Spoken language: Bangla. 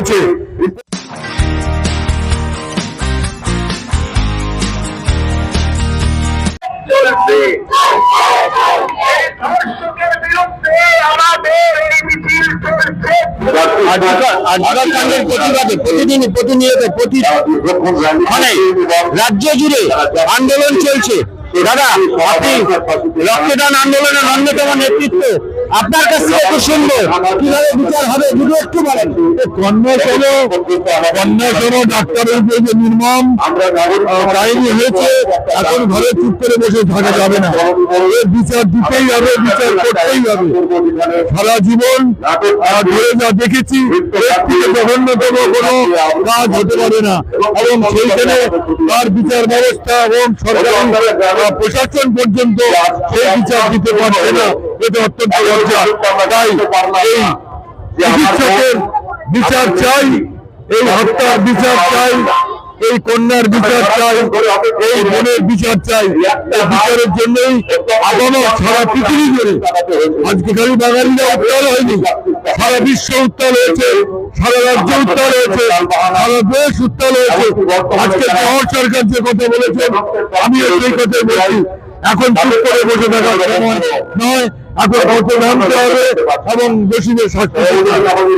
হয়েছে। কাণ্ডের প্রতিবাদে প্রতিদিন রাজ্য জুড়ে আন্দোলন চলছে। দাদা, আপনি রক্তদান আন্দোলনের অন্যতম নেতৃত্ব, আপনার কাছ থেকে একটু শুনবো কিভাবে বিচার হবে, যদি একটু বলেন। কন্যাসম ডাক্তারের উপরে যে নির্মম কাহিনী হয়েছে, এখন ঘরে চুপ করে বসে থাকা যাবে না, এর বিচার দিতেই হবে, বিচার করতেই হবে। সারা জীবন ধরে যা দেখেছি, এর থেকে জঘন্যতম কোনো কাজ হতে পারে না, এবং সেইখানে তার বিচার ব্যবস্থা এবং সরকারি প্রশাসন পর্যন্ত সেই বিচার দিতে পারছে না, এটা অত্যন্ত লজ্জা। তাই এই চিকিৎসকের বিচার চাই, এই হত্যার বিচার চাই, এই কন্যার বিচার চাই, এই বোনের বিচার চাই। এই বিচারের জন্যই আগামী সারা পৃথিবী জুড়ে, আজকে খালি বাঙালিরা উত্তাল হয়নি, সারা বিশ্ব উত্তাল হয়েছে, সারা রাজ্য উত্তাল হয়েছে, সারা দেশ উত্তাল হয়েছে। আজকে জওহর সরকার যে কথা বলেছেন, আমিও সেই কথাই বলছি। এখন চুপ করে বসে থাকার সময় নয়, এখন পথে নামতে হবে এবং দোষীদের শাস্তি দিতে হবে।